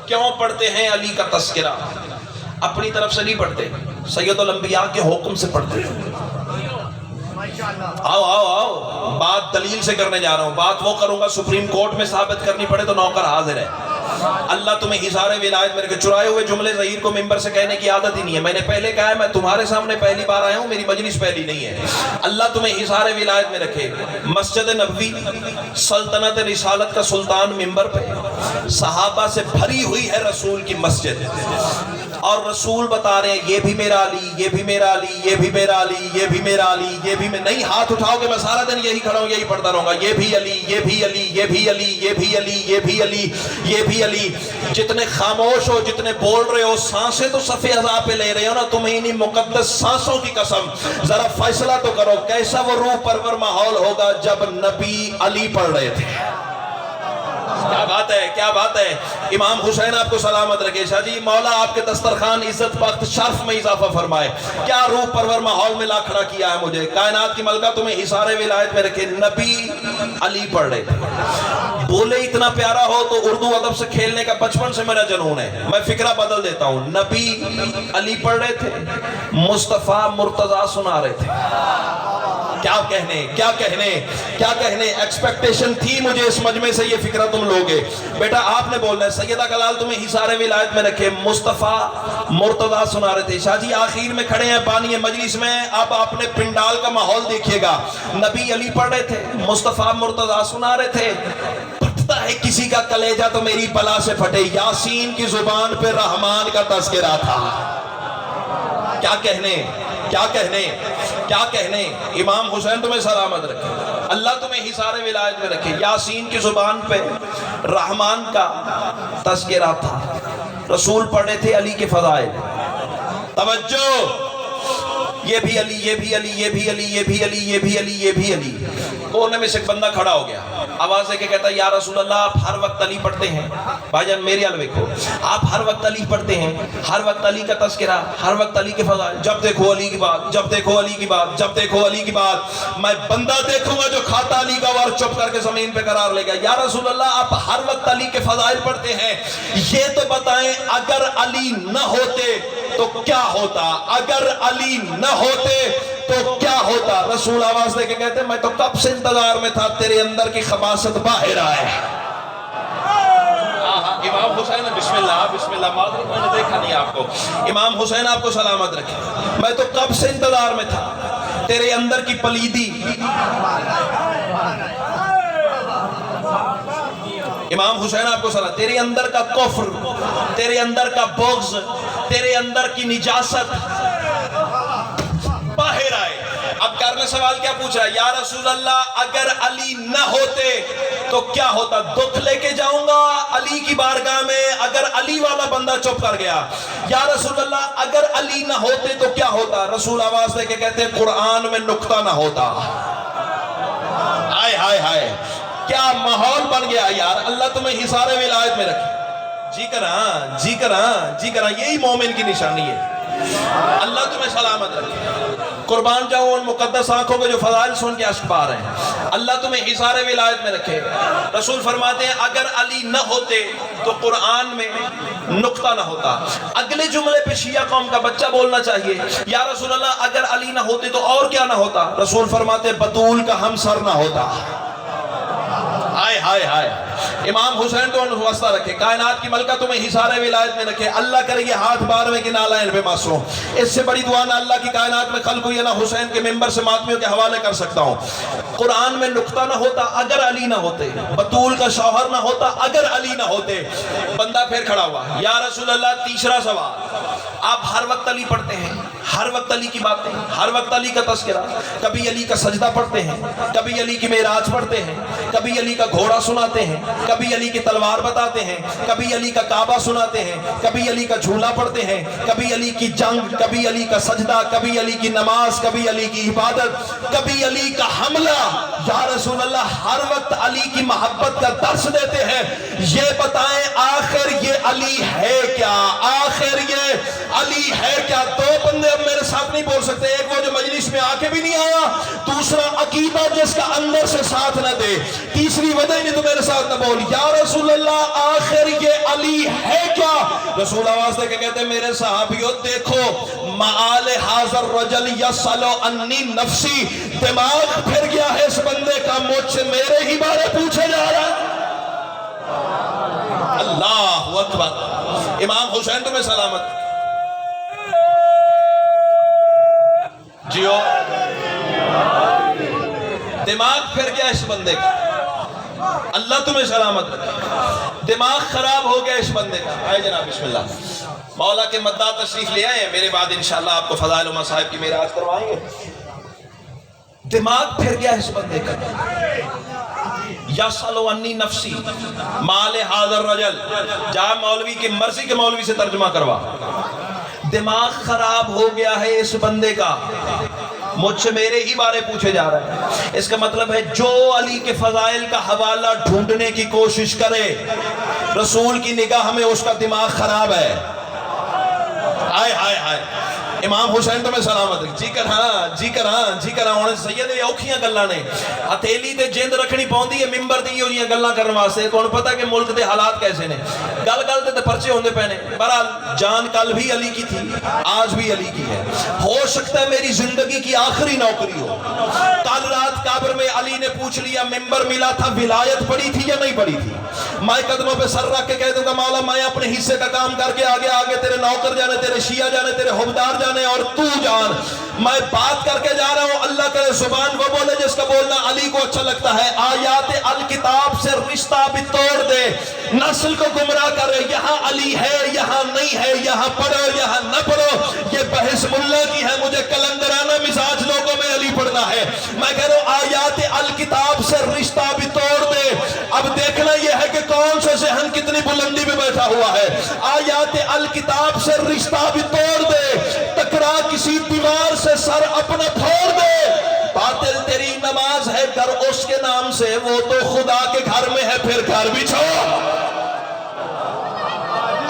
کیوں پڑھتے ہیں علی کا تذکرہ؟ اپنی طرف سے نہیں پڑھتے، سید الانبیاء کے حکم سے پڑھتے ہیں۔ آؤ آؤ آؤ، بات دلیل سے کرنے جا رہا ہوں، بات وہ کروں گا سپریم کورٹ میں ثابت کرنی پڑے تو نوکر حاضر ہے۔ اللہ تمہیں حصار ولایت میرے کے چرائے ہوئے جملے ظہیر کو ممبر سے کہنے کی عادت ہی نہیں ہے۔ میں نے پہلے کہا ہے میں تمہارے سامنے پہلی بار آیا ہوں، میری مجلس پہلی نہیں ہے۔ اللہ تمہیں حصار ولایت میں رکھے۔ مسجد نبوی سلطنت رسالت کا سلطان ممبر پہ، صحابہ سے بھری ہوئی ہے رسول کی مسجد، اور رسول بتا رہے ہیں یہ بھی میرا علی، یہ بھی میرا علی، یہ بھی میرا علی، یہ بھی میرا علی، یہ بھی میں نہیں ہاتھ اٹھاؤ گے میں سارا دن یہی کھڑا ہوں یہی پڑھتا رہوں گا، یہ بھی علی، یہ بھی علی، یہ بھی علی، یہ بھی علی، یہ بھی علی، یہ بھی علی۔ جتنے خاموش ہو، جتنے بول رہے ہو، سانسیں تو صف اعضاء پہ لے رہے ہو نا، تمہیں انہی مقدس سانسوں کی قسم ذرا فیصلہ تو کرو کیسا وہ روح پرور ماحول ہوگا جب نبی علی پڑھ رہے تھے۔ کیا بات ہے، کیا بات ہے۔ امام حسین آپ کو سلامت رکھے۔ شاہ جی مولا آپ کے دسترخوان عزت وقت شرف میں اضافہ فرمائے۔ کیا روح پرور ماحول میں لا کھڑا کیا ہے مجھے۔ کائنات کی ملکہ تمہیں حصار ولایت میں رکھے، نبی علی پڑھ رہے تھے۔ بولے اتنا پیارا ہو تو اردو ادب سے کھیلنے کا بچپن سے میرا جنون ہے، میں فکرہ بدل دیتا ہوں۔ نبی علی پڑھ رہے تھے، مصطفیٰ مرتضیٰ سنا رہے تھے۔ کیا کہنے کیا کہنے کیا کہنے۔ ایکسپیکٹیشن تھی مجھے اس مجمع سے یہ فکرہ تم لوگے۔ بیٹا آپ نے بولنا ہے سیدہ کلال تمہیں حصار ولایت میں رکھے، مصطفیٰ مرتضیٰ سنا رہے تھے۔ شاہ جی آخر میں کھڑے ہیں بانی مجلس میں، اب اپنے پنڈال کا ماحول دیکھیے گا۔ نبی علی پڑھ رہے تھے، مصطفیٰ مرتضیٰ سنا رہے تھے۔ پھٹتا ہے کسی کا کلیجہ تو میری بلا سے پھٹے، یاسین کی زبان پہ رحمان کا تذکرہ تھا۔ کیا کہنے کیا کہنے کیا کہنے۔ امام حسین تمہیں سلامت رکھے، اللہ تمہیں حصار ولایت میں رکھے۔ یاسین کی زبان پہ رحمان کا تذکرہ تھا، رسول پڑھے تھے علی کے فضائل۔ توجہ، یہ بھی علی، یہ بھی علی، یہ بھی علی، یہ بھی علی، یہ بھی علی، یہ بھی علی۔ کونے میں سے ایک بندہ کھڑا ہو گیا، آواز دے کے کہتا ہے یا رسول اللہ آپ ہر وقت علی پڑھتے ہیں؟ بھائی جان میری حال دیکھو، آپ ہر وقت علی پڑھتے ہیں، ہر وقت علی کا تذکرہ، ہر وقت علی کے فضائل، جب دیکھو علی کی بات، جب دیکھو علی کی بات، جب دیکھو علی کی بات۔ میں بندہ دیکھوں گا جو کھاتا علی کا اور چپ کر کے زمین پہ قرار لے گا۔ یا رسول اللہ آپ ہر وقت علی کے فضائل پڑھتے ہیں، یہ تو بتائیں اگر علی نہ ہوتے تو کیا ہوتا، اگر علی نہ ہوتے تو کیا ہوتا؟ رسول آواز دے کے کہتے میں تو کب سے انتظار میں تھا تیرے اندر کی خباثت باہر آئے۔ امام حسین بسم اللہ بسم اللہ، معذرت میں نے دیکھا نہیں آپ کو۔ امام حسین آپ کو سلامت رکھے، میں تو کب سے انتظار میں تھا تیرے اندر کی پلیدی۔ امام حسین آپ کو سلام، تیرے اندر کا کفر، تیرے اندر کا بغض، تیرے اندر کی نجاست باہر آئے۔ اب کر نے سوال کیا پوچھا؟ یا رسول اللہ اگر علی نہ ہوتے تو کیا ہوتا؟ دکھ لے کے جاؤں گا علی کی بارگاہ میں اگر علی والا بندہ چپ کر گیا۔ یا رسول اللہ اگر علی نہ ہوتے تو کیا ہوتا؟ رسول آواز دے کے کہتے قرآن میں نقطہ نہ ہوتا۔ ہائے ہائے ہائے، کیا ماحول بن گیا یار۔ اللہ تمہیں حصار ولایت میں رکھے۔ جی کراں جی کراں جی کراں، یہی مومن کی نشانی ہے۔ اللہ تمہیں سلامت رکھے۔ قربان جاؤں ان مقدس آنکھوں کے جو فضائل سن کے اشک بہا رہے ہیں. اللہ تمہیں حصار ولایت میں رکھے. رسول فرماتے ہیں اگر علی نہ ہوتے تو قرآن میں نقطہ نہ ہوتا. اگلے جملے پہ شیعہ قوم کا بچہ بولنا چاہیے یا رسول اللہ اگر علی نہ ہوتے تو اور کیا نہ ہوتا. رسول فرماتے بطول کا ہم سر نہ ہوتا. ہائے ہائے ہائے. امام حسین تو واسطہ رکھے. کائنات کی ملکہ تمہیں حصار ولایت میں رکھے. اللہ کرے یہ ہاتھ بارویں کے نالائن پہ معصوم. اس سے بڑی دعا نہ اللہ کی کائنات میں خلق ہوئی نہ حسین کے ممبر سے ماتمیوں کے حوالے کر سکتا ہوں. قرآن میں نقطہ نہ ہوتا اگر علی نہ ہوتے. بطول کا شوہر نہ ہوتا اگر علی نہ ہوتے. بندہ پھر کھڑا ہوا یا رسول اللہ تیسرا سوال. آپ ہر وقت علی پڑھتے ہیں, ہر وقت علی کی باتیں, ہر وقت علی کا تذکرہ. کبھی علی کا سجدہ پڑھتے ہیں, کبھی علی کی معراج پڑھتے ہیں, کبھی علی کا گھوڑا سناتے ہیں, کبھی علی کی تلوار بتاتے ہیں, کبھی علی کا کعبہ سناتے ہیں, کبھی علی کا جھولا پڑھتے ہیں, کبھی علی کی جنگ, کبھی علی کا سجدہ, کبھی علی کی نماز, کبھی علی کی عبادت, کبھی علی کا حملہ. یا رسول اللہ ہر وقت علی کی محبت کا درس دیتے ہیں. یہ بتائیں آخر یہ علی ہے کیا؟ آخر یہ علی ہے کیا؟ دو بندے اب میرے ساتھ نہیں بول سکتے. ایک وہ جو مجلس میں آ کے بھی نہیں آیا, دوسرا عقیدہ جس کا اندر سے ساتھ نہ دے, تیسری وجہ نہیں تو میرے ساتھ نہ بول. یا رسول اللہ آخر یہ علی ہے کیا؟ رسول آواز دے کے کہتے ہیں میرے صحابیوں دیکھو معال حاضر رجل یسلو انی نفسی. دماغ پھر گیا ہے اس بندے کا, مجھ سے میرے ہی بارے پوچھے جا رہا ہے. اللہ اکبر. امام حسین تمہیں سلامت. جیو دماغ پھر گیا اس بندے کا. اللہ تمہیں سلامت رکھے. دماغ خراب ہو گیا اس بندے کا. آئے جناب بسم اللہ. مولا کے مداح تشریف لے آئے. میرے بعد انشاءاللہ آپ کو فضائل و مصائب کی معراج کروائیں گے. دماغ پھر گیا اس بندے کا. یسلو انی نفسی مال حاضر رجل. جا مولوی کی مرضی کے مولوی سے ترجمہ کروا. دماغ خراب ہو گیا ہے اس بندے کا, مجھ سے میرے ہی بارے پوچھے جا رہا ہے. اس کا مطلب ہے جو علی کے فضائل کا حوالہ ڈھونڈنے کی کوشش کرے رسول کی نگاہ میں اس کا دماغ خراب ہے. آئے آئے آئے. امام حسین تمہیں سلامت. جی کر ہاں جی کر ہاں جی کر ہاں. سید اوکھیاں گلاں نے ہتھیلی تے جند رکھنی پوندی ہے ممبر تے ہوئیاں گلاں کرن واسطے. کون پتہ کہ ملک دے حالات کیسے نے. گل گل تے پرچے ہوندے پے نے. بہرحال جان کل بھی علی کی تھی, آج بھی علی کی ہے. ہو سکتا ہے میری زندگی کی آخری نوکری ہو. کل رات قبر میں علی نے پوچھ لیا ممبر ملا تھا, ولایت پڑی تھی یا نہیں پڑی تھی؟ میں قدموں پہ سر رکھ کے کہہ دوں گا مولا میں اپنے حصے کا کام کر کے آگے آگے تیرے نوکر جانے, تیرے شیعہ جانے, تیرے حبدار جانے اور تو جان. میں بات کر کے جا رہا ہوں. اللہ کرے زبان وہ بولے جس کا بولنا علی کو اچھا لگتا ہے. آیات الکتاب سے رشتہ بھی توڑ دے, نسل کو گمراہ کرے. یہاں علی ہے یہاں نہیں ہے, یہاں پڑھو یہاں نہ پڑھو. یہ بحث ملا کی ہے, مجھے کلندرانہ مزاج لوگوں میں علی پڑھنا ہے. میں کہہ رہا ہوں آیات الکتاب سے رشتہ بھی توڑ دے. اب دیکھنا یہ ہے کہ کون سا ذہن کتنی بلندی میں بیٹھا ہوا ہے. آیات الکتاب سے رشتہ بھی توڑ دے. ٹکرا کسی دیوار سے سر اپنا پھوڑ دے. باطل تیری نماز ہے کر اس کے نام سے, وہ تو خدا کے گھر میں ہے پھر گھر بھی چھوڑ.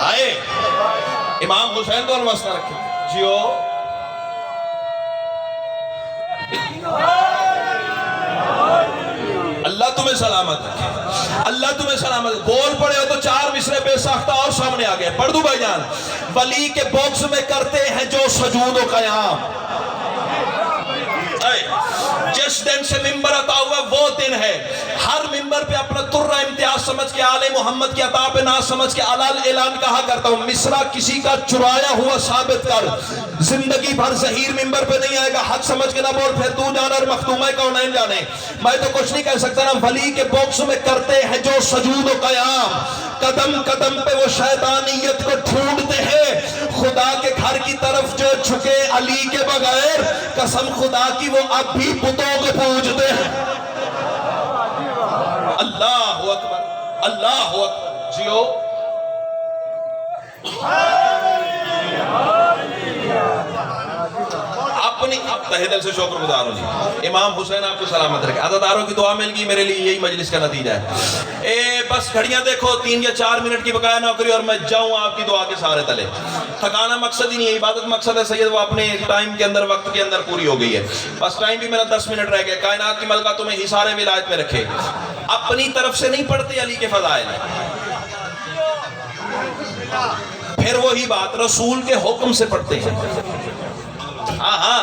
آئے امام حسین کو واسطہ رکھے. جیو اللہ تمہیں سلامت رکھے. اللہ تمہیں سلامت. بول پڑے ہو تو چار مصرے بے ساختہ اور سامنے آ گئے. پڑھ دوں بھائی جان. ولی کے باکس میں کرتے ہیں جو سجود و قیام. جس دن سے ممبر عطا ہوا وہ دن ہے. ہر ممبر پہ اپنا ترہ امتیاز سمجھ کے آل محمد کی عطا پہ ناز سمجھ کے علال اعلان کہا کرتا ہوں مصرع کسی کا چرایا ہوا ثابت کر. زندگی بھر ظہیر ممبر پہ نہیں آئے گا. حق سمجھ کے نہ بول پھر تو جانا اور مختومہ کونین جانے. میں تو کچھ نہیں کہہ سکتا نا. ولی کے باکس میں کرتے ہیں جو سجود و قیام. قدم قدم پہ وہ شیطانیت کو ڈھونڈتے ہیں. خدا کے گھر کی طرف جو جھکے علی کے بغیر, قسم خدا کی وہ اب بھی بتوں کو پوجتے ہیں. اللہ اکبر اللہ اکبر. جیو اپنی تہہ دل سے شکر گزار ہوں جی۔ امام حسین آپ کو سلامت رکھے، عزاداروں کی دعا مل گئی میرے لیے، یہی مجلس کا نتیجہ ہے۔ بس گھڑیاں دیکھو 3 یا 4 منٹ کی بقایا نوکری اور میں جاؤں آپ کی دعا کے سارے تلے۔ تھکانا مقصد ہی نہیں ہے، عبادت مقصد ہے سید، وہ اپنے ٹائم کے اندر وقت کے اندر پوری ہو گئی ہے۔ بس ٹائم بھی میرا 10 منٹ رہ گیا۔ کائنات کی ملکہ تمہیں حصار ولایت میں رکھے، اپنی طرف سے نہیں پڑھتے علی کے فضائل، پھر وہی بات رسول کے حکم سے پڑھتے ہیں۔ ہاں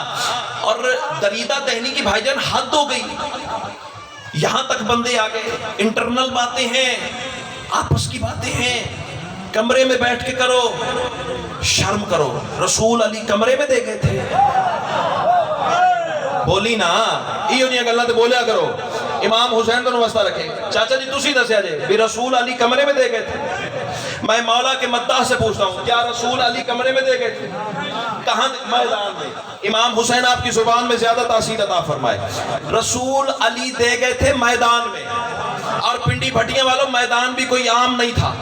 اور دریدہ دہنی کی بھائی جان حد ہو گئی، یہاں تک بندے آ گئے، انٹرنل باتیں ہیں، آپس کی باتیں ہیں، کمرے میں بیٹھ کے کرو، شرم کرو۔ رسول علی کمرے میں دے گئے تھے، بولی نا ایو جیاں گلاں تے بولیا کرو۔ امام حسین کو واسطہ رکھے، چاچا جی تسی دسیا جے بھی رسول علی کمرے میں دے گئے تھے؟ میں مولا کے مداح سے پوچھتا ہوں، کیا رسول علی کمرے میں دے گئے تھے؟ کہاں؟ میدان میں۔ امام حسین آپ کی زبان میں زیادہ تاثیر عطا فرمائے۔ رسول علی دے گئے تھے میدان میں، اور پنڈی بھٹیاں والوں میدان بھی کوئی عام نہیں تھا۔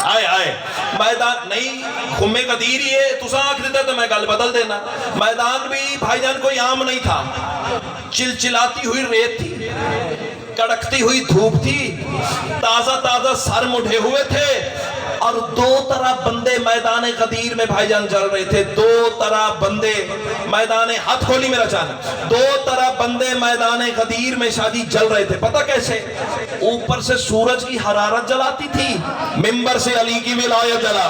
آئے میدان نہیں، خمے قدیر ہی ہے، تساں آکھ دیتا تو میں گل بدل دینا۔ میدان بھی بھائی جان کوئی عام نہیں تھا، چلچلاتی ہوئی ریت تھی، کڑکتی ہوئی دھوپ تھی، تازہ تازہ سر مڈھے ہوئے تھے، اور 2 طرح بندے میدان غدیر میں بھائی جان جل رہے تھے۔ 2 طرح بندے میدان، ہاتھ کھولی میرا جان، 2 طرح بندے میدان غدیر میں شادی جل رہے تھے۔ پتہ کیسے؟ اوپر سے سورج کی حرارت جلاتی تھی، منبر سے علی کی ولایت جلا۔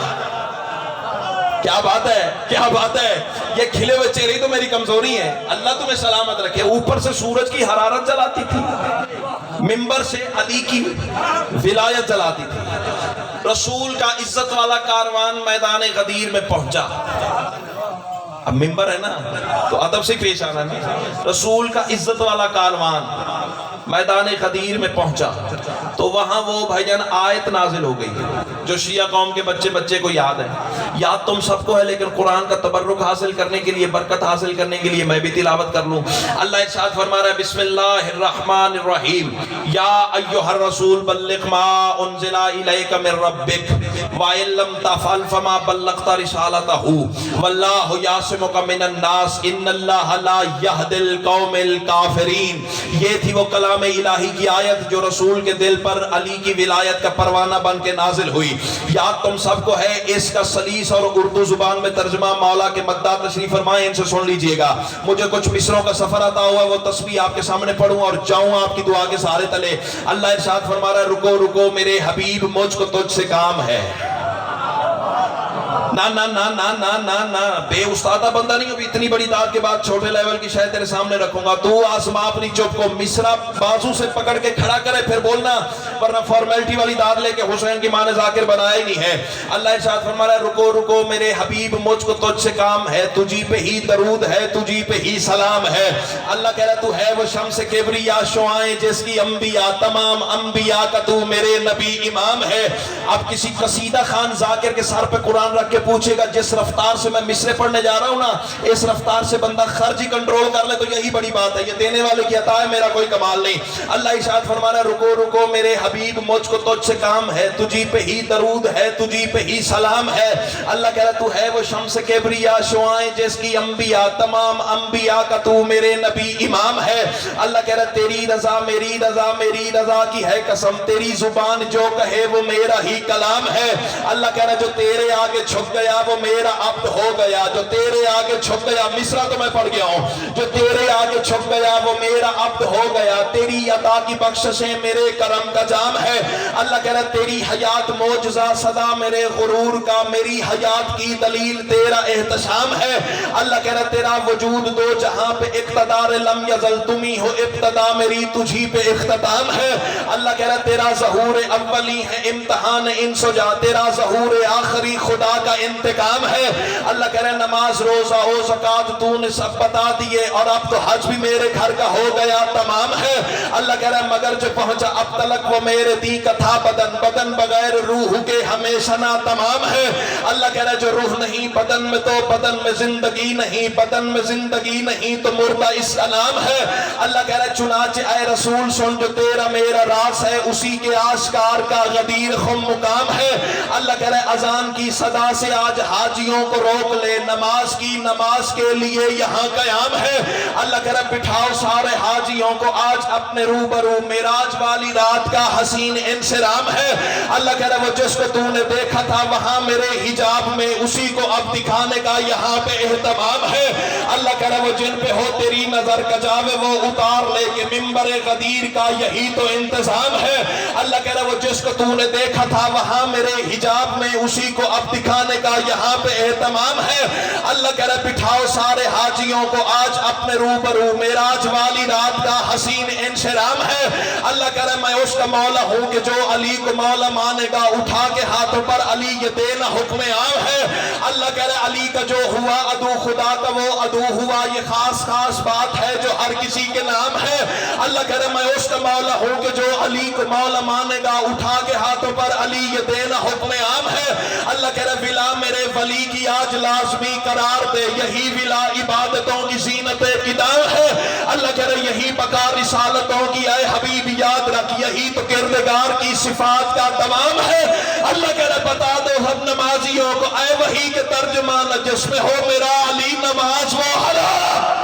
کیا بات ہے، کیا بات ہے، یہ کھلے ہوئے چہرے تو میری کمزوری ہے، اللہ تمہیں سلامت رکھے۔ اوپر سے سورج کی حرارت جلاتی تھی، منبر سے علی کی ولایت جلاتی تھی۔ رسول کا عزت والا کاروان میدان غدیر میں پہنچا۔ اب منبر ہے نا تو ادب سے پیش آنا ہے۔ رسول کا عزت والا کاروان میدان غدیر میں پہنچا تو وہاں وہ بھائی جان آیت نازل ہو گئی جو شیعہ قوم کے بچے کو یاد ہے، یاد تم سب کو ہے، لیکن قرآن کا تبرک حاصل کرنے کے لیے، برکت حاصل کرنے کے لیے میں بھی تلاوت کر لوں۔ اللہ ارشاد فرما رہا ہے، بسم اللہ الرحمن الرحیم، یا ایھا الرسول بلغ ما انزل الیک من ربک وَإِن لَّمْ تَفْعَلْ فَمَا بَلَّغْتَ رِسَالَتَهُ وَاللَّهُ يَعْصِمُكَ مِنَ النَّاسِ إِنَّ اللَّهَ لَا يَهْدِي الْقَوْمَ الْكَافِرِينَ۔ یہ تھی وہ کلام الہی کی آیت جو رسول کے دل پر علی کی ولایت کا پروانہ بن کے نازل ہوئی۔ یاد تم سب کو ہے، اس کا سلیس اور اردو زبان میں ترجمہ مولا کے مداح تشریف فرمائیں، ان سے سن لیجئے گا۔ مجھے کچھ مصروں کا سفر عطا ہوا، وہ تسبیح آپ کے سامنے پڑھوں اور جاؤں آپ کی دعا کے سہارے تلے۔ اللہ ارشاد فرما رہا ہے، رکو رکو میرے حبیب، مجھ کو تجھ سے کام ہے۔ نا نا نا نا نا نا نا بے استادہ بندہ نہیں ہو بھی، اتنی بڑی داد کے بعد چھوٹے لیول کی شاید تیرے سامنے رکھوں گا۔ تو آسما اپنی چپ کو مصرع بازو سے پکڑ کے کھڑا کرے پھر بولنا، ورنہ فارمیلٹی والی داد لے کے حسین کی ماں نے ذاکر بنایا ہی نہیں ہے۔ اللہ ارشاد فرما رہا ہے، رکو رکو میرے حبیب، مجھ کو تجھ سے کام ہے، تجھی پہ ہی درود ہے، تجھی پہ ہی سلام ہے۔ اللہ کہہ رہا تو ہے وہ شمس کبریا شعائیں جس کی انبیاء، تمام انبیاء کا تو میرے نبی امام ہے۔ اب کسی قصیدہ خان ذاکر کے سر پہ قرآن رکھ کے پوچھے گا، جس رفتار سے میں مصرے پڑھنے جا رہا ہوں نا، اس رفتار سے بندہ خرچ ہی کنٹرول کر لے تو یہی بڑی بات ہے۔ یہ دینے والے کی عطا ہے، میرا کوئی کمال نہیں۔ اللہ ارشاد فرما رہا ہے، رکو رکو میرے حبیب، مجھ کو تجھ سے کام ہے، تجھی پہ ہی درود ہے، تجھی پہ ہی سلام ہے۔ اللہ کہہ رہا تو ہے وہ شمس کبریا شعائیں جس کی انبیاء، تمام انبیاء کا تو میرے نبی امام ہے۔ اللہ کہہ رہا تیری رضا میری رضا، میری رضا کی ہے قسم، تیری زبان جو کہے وہ میرا ہی کلام ہے۔ اللہ کہہ رہا جو تیرے آگے چھپ گیا وہ میرا عبد ہو گیا، جو تیرے آگے چھپ گیا، مصرع تو میں پڑھ گیا ہوں، جو تیرے آگے چھپ گیا وہ میرا عبد ہو گیا، تیری عطا کی بخششیں میرے کرم کا جام ہے۔ اللہ کہہ رہا تیری حیات معجزہ صدا میرے غرور کا، میری حیات کی دلیل تیرا احتشام ہے۔ اللہ کہہ رہا تیرا وجود دو جہاں پہ اقتدار لم یزل، تمہیں ہو ابتدا میری تجھی پہ اختتام ہے۔ اللہ کہہ رہا تیرا ظہور اولی ہے امتحان انس و جاں، تیرا ظہور آخری خدا کا انتقام ہے۔ اللہ کہہ رہا نماز روزہ و زکوٰۃ تو نے سب بتا دیے، اور اب تو حج بھی میرے گھر کا ہو گیا تمام ہے۔ اللہ کہہ رہا مگر جو پہنچا اب تلک وہ میرے دی کا تھا بدن، بدن بغیر روح کے ہمیشہ نا تمام ہے۔ اللہ کہہ رہا جو روح نہیں بدن میں تو بدن میں زندگی نہیں، بدن میں زندگی نہیں تو مردہ اس کا نام ہے۔ اللہ کہہ رہا چنانچہ اے رسول سن جو تیرا میرا راز ہے، اسی کے آشکار کا غدیر خم مقام ہے۔ اللہ کہہ رہا اذان کی صدا سے کہ آج حاجیوں کو روک لے، نماز کی، نماز کے لیے یہاں قیام ہے۔ اللہ کرے بٹھاؤ سارے حاجیوں کو، آج اپنے روبرو معراج والی رات کا حسین انصرام ہے۔ اللہ کرے وہ جس کو تو نے دیکھا تھا وہاں میرے حجاب میں، اسی کو اب دکھانے کا یہاں پہ اہتمام ہے۔ اللہ کرے وہ جن پہ ہو تیری نظر کا جاوے وہ اتار لے کہ ممبر غدیر کا یہی تو انتظام ہے۔ اللہ کرے وہ جس کو تو نے دیکھا تھا وہاں میرے حجاب میں، اسی کو اب دکھانے کا یہاں پہ اہتمام ہے۔ اللہ کرے بٹھاؤ سارے حاجیوں کو، آج اپنے روبرو معراج والی رات کا حسین انصرام ہے۔ اللہ کرے میں اس کا مولا ہوں کہ جو علی کو مولا مانے گا، اٹھا کے ہاتھوں پر علی یہ دینا حکم عام ہے۔ اللہ کرے علی کا جو ہوا عدو خدا کا وہ عدو ہوا، یہ خاص خاص بات ہے جو ہر کسی کے نام ہے۔ اللہ کرے میں اس کا مولا ہوں کہ جو علی کو مولا مانے گا، اٹھا کے ہاتھوں پر علی یہ دینا حکم عام ہے۔ اللہ کرے ولا میرے ولی کی آج لازمی قرار دے، یہی ولا عبادتوں کی زینت قدام ہے۔ اللہ کرے یہی بقا رسالتوں کی، اے حبیب یاد رکھ یہی تو کردگار کی صفات کا تمام ہے۔ اللہ کرے بتا دو ہم نمازیوں کو، اے وحی کے ترجمان جس میں ہو میرا علی نماز وہ حرام۔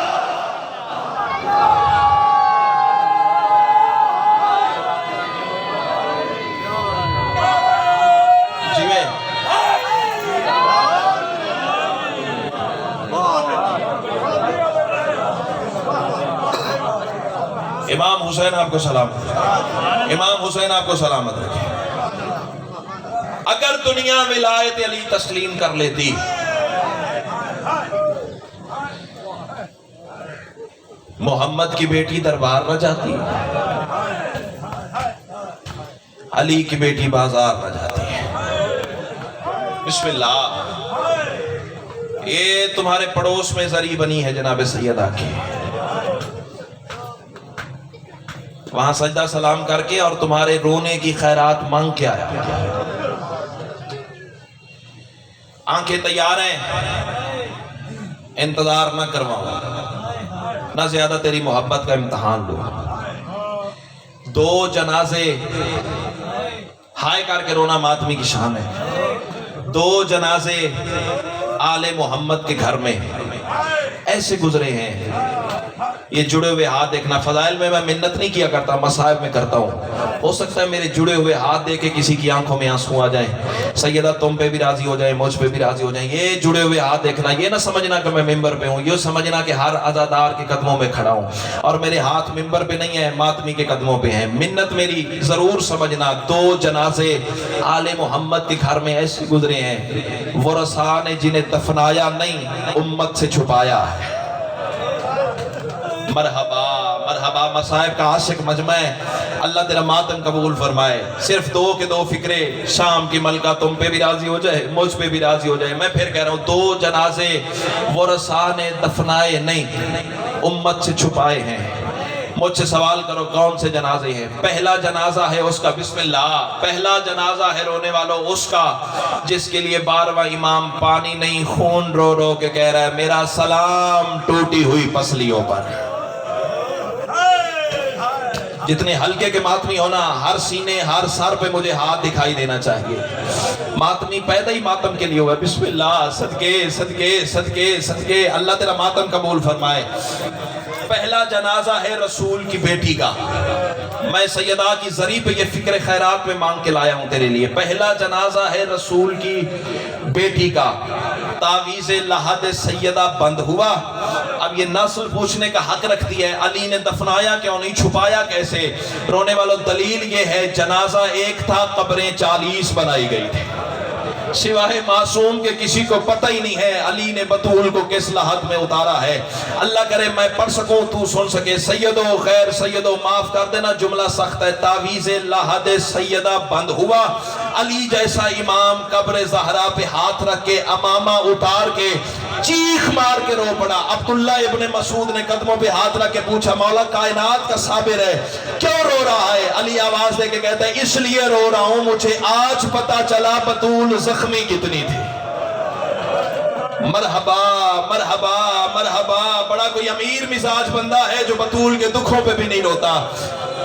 امام حسین آپ کو سلامت، امام حسین آپ کو سلامت رکھے۔ اگر دنیا ولایت علی تسلیم کر لیتی، محمد کی بیٹی دربار نہ جاتی، علی کی بیٹی بازار نہ جاتی۔ بسم اللہ، یہ تمہارے پڑوس میں زری بنی ہے جناب سیدہ کی، وہاں سجدہ سلام کر کے اور تمہارے رونے کی خیرات مانگ کے آیا۔ آنکھیں تیار ہیں، انتظار نہ کرواؤں، نہ زیادہ تیری محبت کا امتحان لو۔ دو جنازے ہائے کر کے رونا ماتمی کی شان ہے۔ دو جنازے آل محمد کے گھر میں ایسے گزرے ہیں، یہ جڑے ہوئے ہاتھ دیکھنا۔ فضائل میں منت نہیں کیا کرتا، مصائب میں کرتا ہوں۔ ہو سکتا ہے میرے جڑے ہوئے ہاتھ دیکھ کے کسی کی آنکھوں میں آنسو آ جائیں، سیدہ تم پہ بھی راضی ہو جائیں، مجھ پہ بھی راضی ہو جائیں۔ یہ جڑے ہوئے ہاتھ دیکھنا، یہ نہ سمجھنا کہ میں ممبر پہ ہوں، یہ سمجھنا کہ ہر عزادار کے قدموں میں کھڑا ہوں اور میرے ہاتھ ممبر پہ نہیں ہیں، ماتمی کے قدموں پہ ہیں۔ منت میری ضرور سمجھنا، دو جنازے آل محمد کے گھر میں ایسے گزرے ہیں، ورثاء نے جنہیں دفنایا نہیں، امت سے چھپایا ہے۔ مرحبا مرحبا، مصائب کا عاشق مجمع ہے، اللہ تیرا ماتم قبول فرمائے۔ صرف دو کے دو فکرے، شام کی ملکہ تم پہ بھی راضی ہو جائے، مجھ پہ بھی راضی ہو جائے۔ میں پھر کہہ رہا ہوں، دو جنازے ورثاء نے دفنائے نہیں، امت سے چھپائے ہیں۔ مجھ سے سوال کرو کون سے جنازے ہیں؟ پہلا جنازہ ہے اس کا، بسم اللہ، پہلا جنازہ ہے رونے والوں اس کا جس کے لیے 12واں امام پانی نہیں خون رو رو کے کہہ رہا ہے میرا سلام ٹوٹی ہوئی پسلیوں پر۔ جتنے ہلکے کے ماتمی ہونا، ہر سینے ہر سر پہ مجھے ہاتھ دکھائی دینا چاہیے۔ ماتمی پیدا ہی ماتم کے لیے ہوا ہے۔ بسم اللہ، صدقے صدقے صدقے صدقے، اللہ تیرا ماتم قبول فرمائے۔ پہلا جنازہ ہے رسول کی بیٹی کا، میں سیدہ کی زری پہ یہ فکر خیرات میں مانگ کے لایا ہوں تیرے لیے۔ پہلا جنازہ ہے رسول کی بیٹی کا، تعویذ لحد سیدہ بند ہوا۔ اب یہ نسل پوچھنے کا حق رکھتی ہے، علی نے دفنایا کیوں نہیں، چھپایا کیسے؟ رونے والوں دلیل یہ ہے، جنازہ ایک تھا، قبریں 40 بنائی گئی تھی۔ سوائے معصوم کے کسی کو پتہ ہی نہیں ہے علی نے بطول کو کس لحد میں اتارا ہے۔ اللہ کرے میں پڑھ سکوں تو سن سکے۔ سیدو خیر سیدو، معاف کر دینا جملہ سخت ہے۔ تعویذ لحد سیدہ بند ہوا، علی جیسا امام قبر زہرا پہ ہاتھ رکھ کے امامہ اتار کے چیخ مار کے رو پڑا۔ عبداللہ ابن مسعود نے قدموں پہ ہاتھ رکھ کے پوچھا مولا کائنات کا صابر ہے کیوں رو رہا ہے؟ علی آواز دے کے کہتا ہے اس لیے رو رہا ہوں مجھے آج پتا چلا بطول زخمی کتنی تھی۔ مرحبا مرحبا مرحبا، بڑا کوئی امیر مزاج بندہ ہے جو بطول کے دکھوں پہ بھی نہیں روتا۔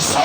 100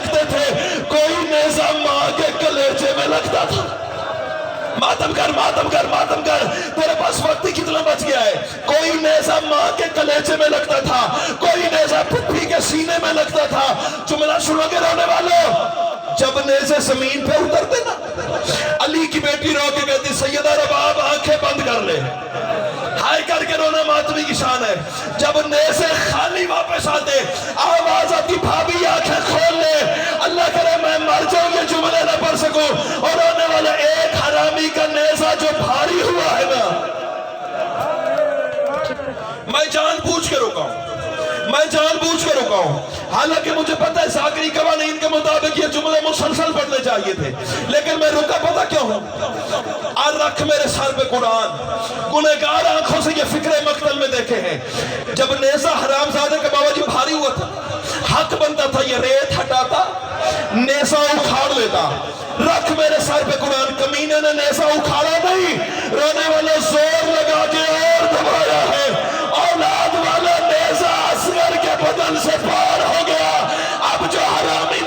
لگتے تھے، کوئی نیزہ ماں کے کلیجے میں لگتا تھا۔ ماتم کر ماتم کر ماتم کر، تیرے پاس وقت ہی کتنا بچ گیا ہے۔ کوئی نیزہ ماں کے کلیجے میں لگتا تھا، کوئی نیزہ پھپھی کے سینے میں لگتا تھا۔ جملہ سنو گے رونے والوں، جب نیزے زمین پہ اترتے نا، علی کی بیٹی رو کے کہتی سیدہ رباب آنکھیں بند کر لے، ہائے کر کے رونا ماتمی کی شان ہے۔ جب نیزے خالی واپس آتے، آواز آتی بھابی آنکھیں کھول لے، اللہ کرے میں مر جاؤں یہ جملے نہ پڑھ سکوں۔ اور رونے والا ایک حرامی کا نیزہ جو بھاری ہوا ہے نا، میں جان بوجھ کے روکا ہوں، میں جان بوجھ کے روکا ہوں، حالانکہ مجھے پتہ ہے ذاکری قوانین کے مطابق یہ جملے مسلسل پڑھنے چاہیے تھے، لیکن میں رکا پتہ کیوں ہوں؟ اور رکھ میرے سر پہ قرآن، گنہگار آنکھوں سے یہ فکر مقتل میں دیکھے ہیں۔ جب نیزہ حرام زادے کے بابا جی بھاری ہوا تھا، حق بنتا تھا یہ ریت ہٹاتا، نیزہ اکھاڑ لیتا۔ رکھ میرے سر پہ قرآن، کمینے نے نیزہ اکھاڑا نہیں، رونے والے زور لگا کے اور دبایا ہے۔ اولاد والا نیزہ اصغر کے بدن سے پار ہو گیا۔ اب جو حرامی